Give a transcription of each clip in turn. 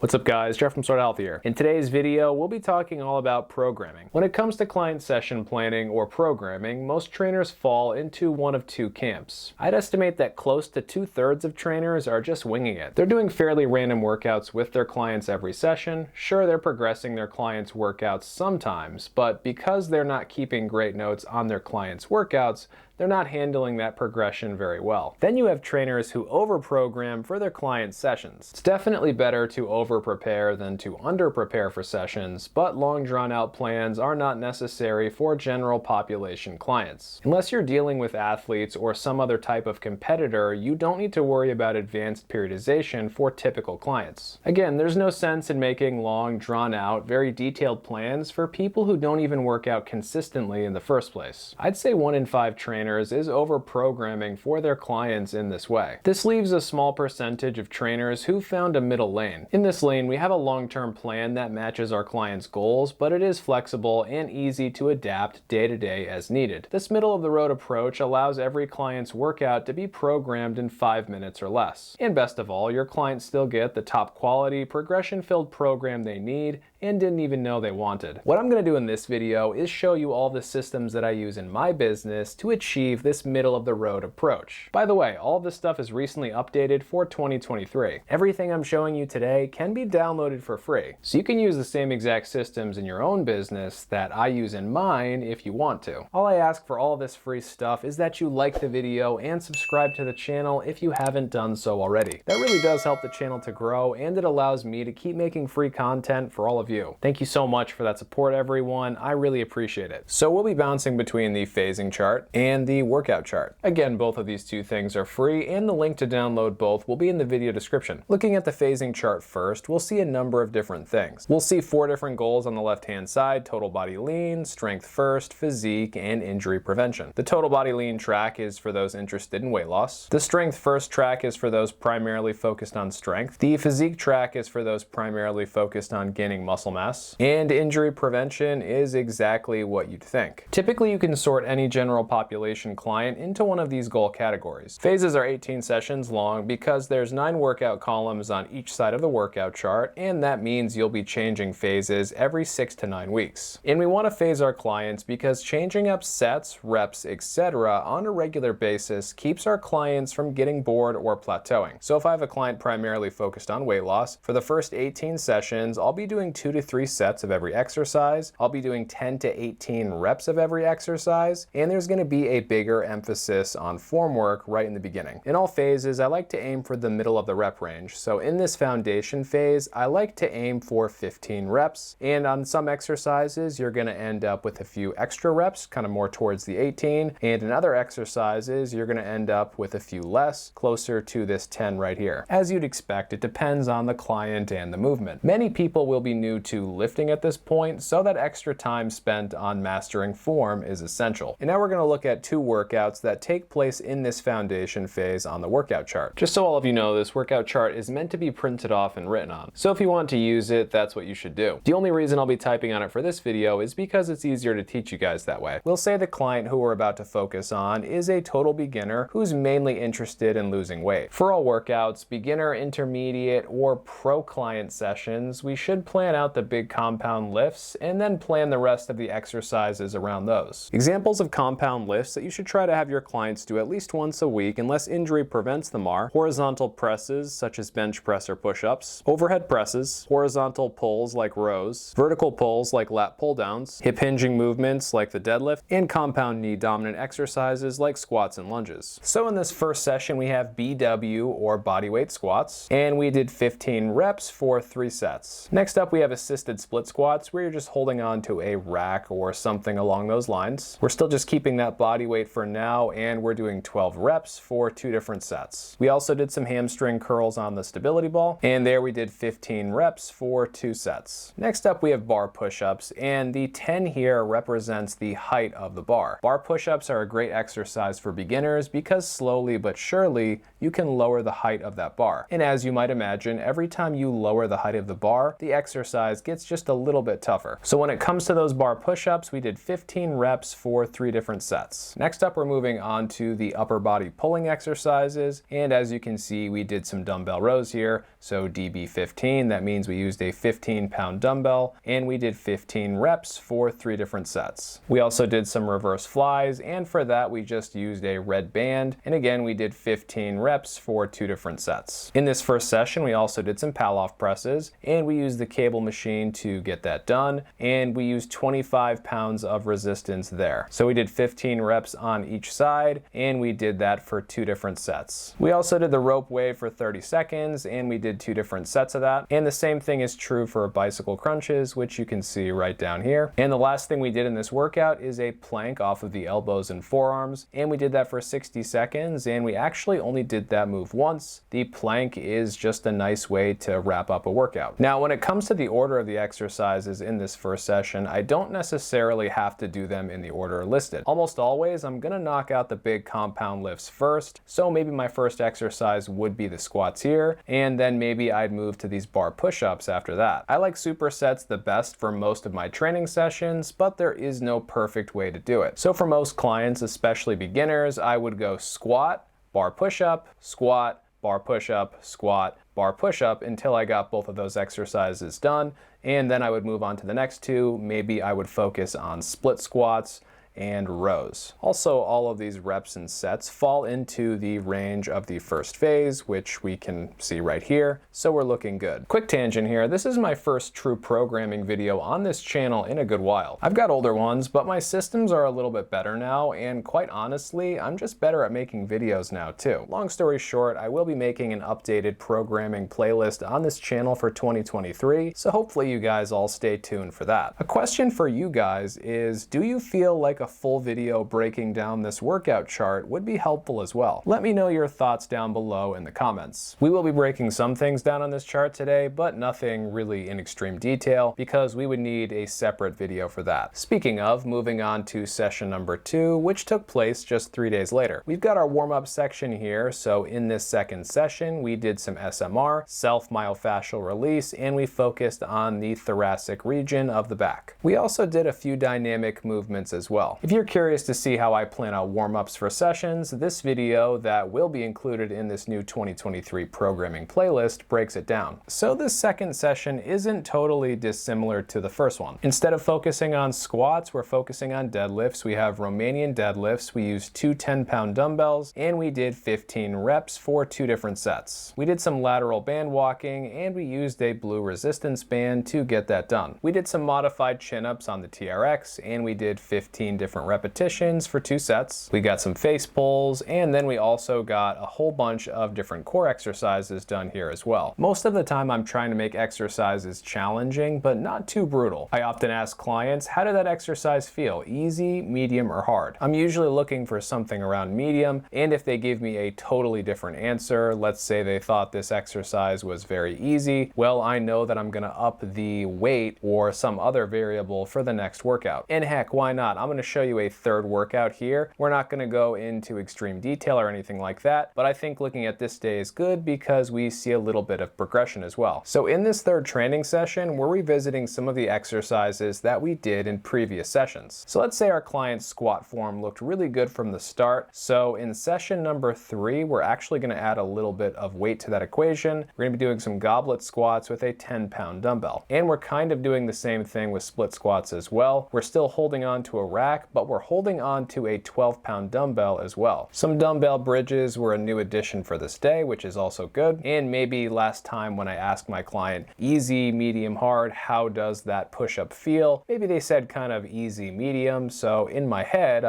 What's up guys, Jeff from Sorta Healthy here. In today's video, we'll be talking all about programming. When it comes to client session planning or programming, most trainers fall into one of two camps. I'd estimate that close to 2/3 of trainers are just winging it. They're doing fairly random workouts with their clients every session. Sure, they're progressing their clients' workouts sometimes, but because they're not keeping great notes on their clients' workouts, they're not handling that progression very well. Then you have trainers who over-program for their client sessions. It's definitely better to over-prepare than to under-prepare for sessions, but long drawn-out plans are not necessary for general population clients. Unless you're dealing with athletes or some other type of competitor, you don't need to worry about advanced periodization for typical clients. Again, there's no sense in making long, drawn-out, very detailed plans for people who don't even work out consistently in the first place. I'd say 1 in 5 trainers is over-programming for their clients in this way. This leaves a small percentage of trainers who found a middle lane. In this lane, we have a long-term plan that matches our clients' goals, but it is flexible and easy to adapt day to day as needed. This middle-of-the-road approach allows every client's workout to be programmed in 5 minutes or less. And best of all, your clients still get the top quality, progression-filled program they need and didn't even know they wanted. What I'm going to do in this video is show you all the systems that I use in my business to achieve this middle-of-the-road approach. By the way, all of this stuff is recently updated for 2023. Everything I'm showing you today can be downloaded for free, so you can use the same exact systems in your own business that I use in mine if you want to. All I ask for all this free stuff is that you like the video and subscribe to the channel if you haven't done so already. That really does help the channel to grow, and it allows me to keep making free content for all of you. Thank you so much for that support, everyone. I really appreciate it. So we'll be bouncing between the phasing chart and the workout chart. Again, both of these two things are free, and the link to download both will be in the video description. Looking at the phasing chart first, we'll see a number of different things. We'll see 4 different goals on the left-hand side: total body lean, strength first, physique, and injury prevention. The total body lean track is for those interested in weight loss. The strength first track is for those primarily focused on strength. The physique track is for those primarily focused on gaining muscle mass. And injury prevention is exactly what you'd think. Typically, you can sort any general population client into one of these goal categories. Phases are 18 sessions long because there's 9 workout columns on each side of the workout chart, and that means you'll be changing phases every 6 to 9 weeks. And we want to phase our clients because changing up sets, reps, etc. on a regular basis keeps our clients from getting bored or plateauing. So if I have a client primarily focused on weight loss, for the first 18 sessions, I'll be doing 2 to 3 sets of every exercise. I'll be doing 10 to 18 reps of every exercise, and there's going to be a bigger emphasis on form work right in the beginning. In all phases, I like to aim for the middle of the rep range. So in this foundation phase, I like to aim for 15 reps, and on some exercises, you're going to end up with a few extra reps, kind of more towards the 18, and in other exercises, you're going to end up with a few less, closer to this 10 right here. As you'd expect, it depends on the client and the movement. Many people will be new to lifting at this point, so that extra time spent on mastering form is essential. And now we're going to look at 2 workouts that take place in this foundation phase on the workout chart. Just so all of you know, this workout chart is meant to be printed off and written on. So if you want to use it, that's what you should do. The only reason I'll be typing on it for this video is because it's easier to teach you guys that way. We'll say the client who we're about to focus on is a total beginner who's mainly interested in losing weight. For all workouts, beginner, intermediate, or pro client sessions, we should plan out the big compound lifts and then plan the rest of the exercises around those. Examples of compound lifts that you should try to have your clients do at least once a week unless injury prevents them are horizontal presses such as bench press or push-ups, overhead presses, horizontal pulls like rows, vertical pulls like lat pull downs, hip hinging movements like the deadlift, and compound knee dominant exercises like squats and lunges. So in this first session we have BW or bodyweight squats, and we did 15 reps for 3 sets. Next up we have assisted split squats where you're just holding on to a rack or something along those lines. We're still just keeping that body weight for now, and we're doing 12 reps for 2 different sets. We also did some hamstring curls on the stability ball, and there we did 15 reps for 2 sets. Next up we have bar push-ups, and the 10 here represents the height of the bar. Bar push-ups are a great exercise for beginners because slowly but surely you can lower the height of that bar. And as you might imagine, every time you lower the height of the bar, the exercise exercise gets just a little bit tougher. So when it comes to those bar push-ups, we did 15 reps for 3 different sets. Next up, we're moving on to the upper body pulling exercises, and as you can see, we did some dumbbell rows here. So DB15, that means we used a 15-pound dumbbell, and we did 15 reps for 3 different sets. We also did some reverse flies, and for that we just used a red band, and again we did 15 reps for 2 different sets. In this first session, we also did some Palloff presses, and we used the cable machine to get that done, and we used 25 pounds of resistance there. So we did 15 reps on each side, and we did that for 2 different sets. We also did the rope wave for 30 seconds, and we did 2 different sets of that. And the same thing is true for bicycle crunches, which you can see right down here. And the last thing we did in this workout is a plank off of the elbows and forearms, and we did that for 60 seconds, and we actually only did that move once. The plank is just a nice way to wrap up a workout. Now, when it comes to the order of the exercises in this first session, I don't necessarily have to do them in the order listed. Almost always, I'm gonna knock out the big compound lifts first, so maybe my first exercise would be the squats here, and then maybe I'd move to these bar push-ups after that. I like supersets the best for most of my training sessions, but there is no perfect way to do it. So for most clients, especially beginners, I would go squat, bar push-up, squat, bar push-up, squat, bar push-up until I got both of those exercises done, and then I would move on to the next 2. Maybe I would focus on split squats and rows. Also, all of these reps and sets fall into the range of the first phase, which we can see right here, so we're looking good. Quick tangent here, this is my first true programming video on this channel in a good while. I've got older ones, but my systems are a little bit better now, and quite honestly, I'm just better at making videos now too. Long story short, I will be making an updated programming playlist on this channel for 2023, so hopefully you guys all stay tuned for that. A question for you guys is, do you feel like a full video breaking down this workout chart would be helpful as well? Let me know your thoughts down below in the comments. We will be breaking some things down on this chart today, but nothing really in extreme detail because we would need a separate video for that. Speaking of, moving on to session number 2, which took place just 3 days later. We've got our warm-up section here, so in this second session, we did some SMR, self-myofascial release, and we focused on the thoracic region of the back. We also did a few dynamic movements as well. If you're curious to see how I plan out warm-ups for sessions, this video that will be included in this new 2023 programming playlist breaks it down. So this second session isn't totally dissimilar to the first one. Instead of focusing on squats, we're focusing on deadlifts. We have Romanian deadlifts. We used 2 10-pound dumbbells, and we did 15 reps for 2 different sets. We did some lateral band walking, and we used a blue resistance band to get that done. We did some modified chin-ups on the TRX, and we did 15 different repetitions for 2 sets. We got some face pulls, and then we also got a whole bunch of different core exercises done here as well. Most of the time I'm trying to make exercises challenging, but not too brutal. I often ask clients, how did that exercise feel? Easy, medium, or hard? I'm usually looking for something around medium, and if they give me a totally different answer, let's say they thought this exercise was very easy, well, I know that I'm gonna up the weight or some other variable for the next workout. And heck, why not? I'm gonna show you a third workout here. We're not gonna go into extreme detail or anything like that, but I think looking at this day is good because we see a little bit of progression as well. So in this third training session, we're revisiting some of the exercises that we did in previous sessions. So let's say our client's squat form looked really good from the start. So in session number 3, we're actually gonna add a little bit of weight to that equation. We're gonna be doing some goblet squats with a 10-pound dumbbell. And we're kind of doing the same thing with split squats as well. We're still holding on to a rack, but we're holding on to a 12-pound dumbbell as well. Some dumbbell bridges were a new addition for this day, which is also good. And maybe last time when I asked my client, easy, medium, hard, how does that push-up feel? Maybe they said kind of easy, medium. So in my head,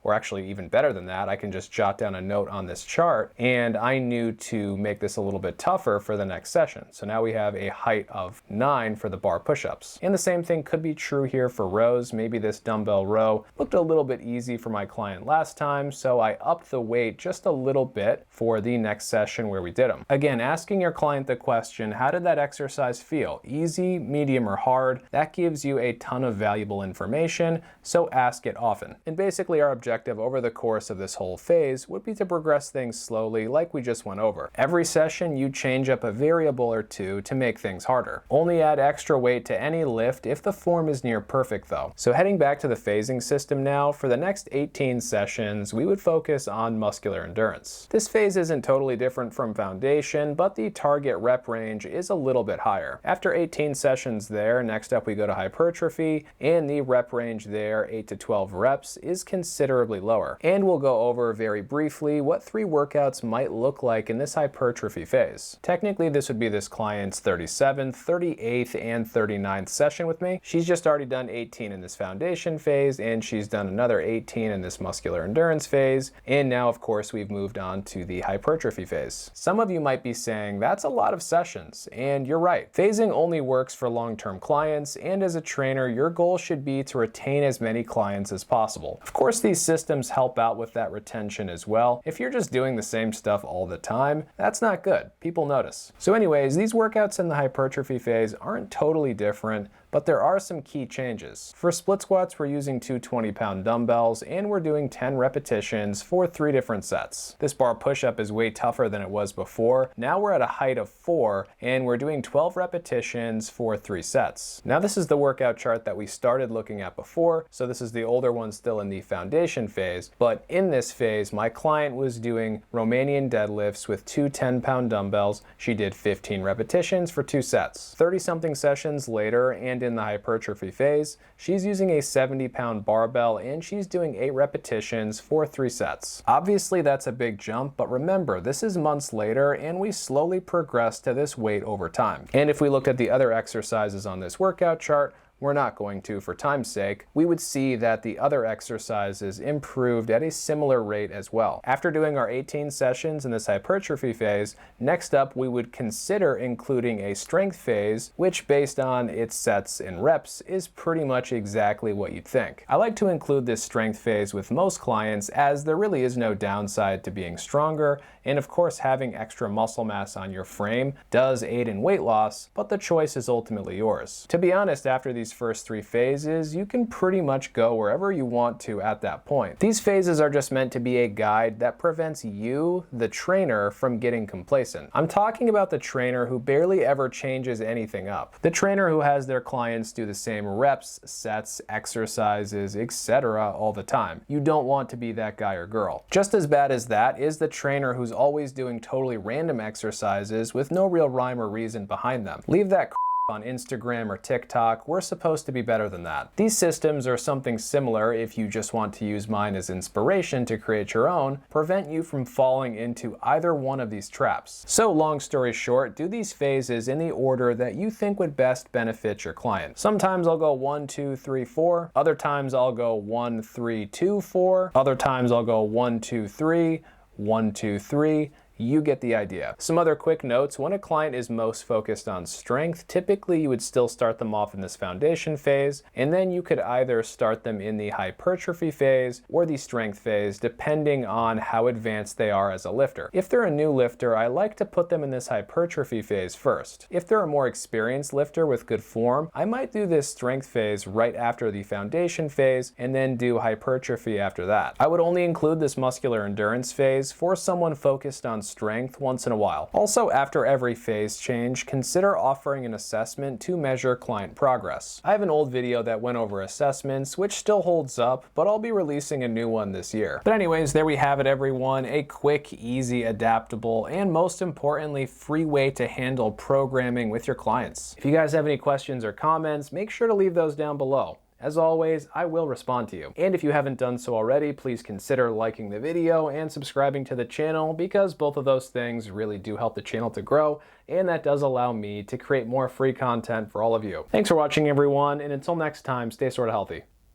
or actually even better than that, I can just jot down a note on this chart, and I knew to make this a little bit tougher for the next session. So now we have a height of 9 for the bar push-ups. And the same thing could be true here for rows. Maybe this dumbbell row video looked a little bit easy for my client last time, so I upped the weight just a little bit for the next session where we did them. Again, asking your client the question, how did that exercise feel? Easy, medium, or hard? That gives you a ton of valuable information, so ask it often. And basically our objective over the course of this whole phase would be to progress things slowly like we just went over. Every session you change up a variable or two to make things harder. Only add extra weight to any lift if the form is near perfect though. So heading back to the phasing system now, for the next 18 sessions we would focus on muscular endurance. This phase isn't totally different from foundation, but the target rep range is a little bit higher. After 18 sessions there, next up we go to hypertrophy, and the rep range there, 8 to 12 reps, is considerably lower. And we'll go over very briefly what 3 workouts might look like in this hypertrophy phase. Technically this would be this client's 37th, 38th, and 39th session with me. She's just already done 18 in this foundation phase, and she's done another 18 in this muscular endurance phase, and now of course we've moved on to the hypertrophy phase. Some of you might be saying that's a lot of sessions, and you're right. Phasing only works for long-term clients, and as a trainer your goal should be to retain as many clients as possible. Of course these systems help out with that retention as well. If you're just doing the same stuff all the time, that's not good. People notice. So anyways, these workouts in the hypertrophy phase aren't totally different, but there are some key changes. For split squats, we're using 2 20-pound dumbbells, and we're doing 10 repetitions for 3 different sets. This bar push-up is way tougher than it was before. Now we're at a height of 4, and we're doing 12 repetitions for 3 sets. Now this is the workout chart that we started looking at before, so this is the older one still in the foundation phase, but in this phase, my client was doing Romanian deadlifts with 2 10-pound dumbbells. She did 15 repetitions for 2 sets. 30-something sessions later, and in the hypertrophy phase, she's using a 70-pound barbell, and she's doing 8 repetitions for 3 sets. Obviously that's a big jump, but remember, this is months later, and we slowly progress to this weight over time. And if we looked at the other exercises on this workout chart, we're not going to for time's sake, we would see that the other exercises improved at a similar rate as well. After doing our 18 sessions in this hypertrophy phase, next up we would consider including a strength phase, which based on its sets and reps is pretty much exactly what you'd think. I like to include this strength phase with most clients as there really is no downside to being stronger, and of course having extra muscle mass on your frame does aid in weight loss, but the choice is ultimately yours. To be honest, after these first 3 phases, you can pretty much go wherever you want to at that point. These phases are just meant to be a guide that prevents you, the trainer, from getting complacent. I'm talking about the trainer who barely ever changes anything up. The trainer who has their clients do the same reps, sets, exercises, etc. all the time. You don't want to be that guy or girl. Just as bad as that is the trainer who's always doing totally random exercises with no real rhyme or reason behind them. Leave that on Instagram or TikTok. We're supposed to be better than that. These systems are something similar, if you just want to use mine as inspiration to create your own, prevent you from falling into either one of these traps. So long story short, do these phases in the order that you think would best benefit your client. Sometimes I'll go 1, 2, 3, 4. Other times I'll go 1, 3, 2, 4. Other times I'll go 1, 2, 3, 1, 2, 3. You get the idea. Some other quick notes: when a client is most focused on strength, typically you would still start them off in this foundation phase, and then you could either start them in the hypertrophy phase or the strength phase, depending on how advanced they are as a lifter. If they're a new lifter, I like to put them in this hypertrophy phase first. If they're a more experienced lifter with good form, I might do this strength phase right after the foundation phase and then do hypertrophy after that. I would only include this muscular endurance phase for someone focused on strength once in a while. Also, after every phase change, consider offering an assessment to measure client progress. I have an old video that went over assessments, which still holds up, but I'll be releasing a new one this year. But anyways, there we have it everyone, a quick, easy, adaptable, and most importantly, free way to handle programming with your clients. If you guys have any questions or comments, make sure to leave those down below. As always, I will respond to you. And if you haven't done so already, please consider liking the video and subscribing to the channel, because both of those things really do help the channel to grow, and that does allow me to create more free content for all of you. Thanks for watching everyone, and until next time, stay sorta healthy.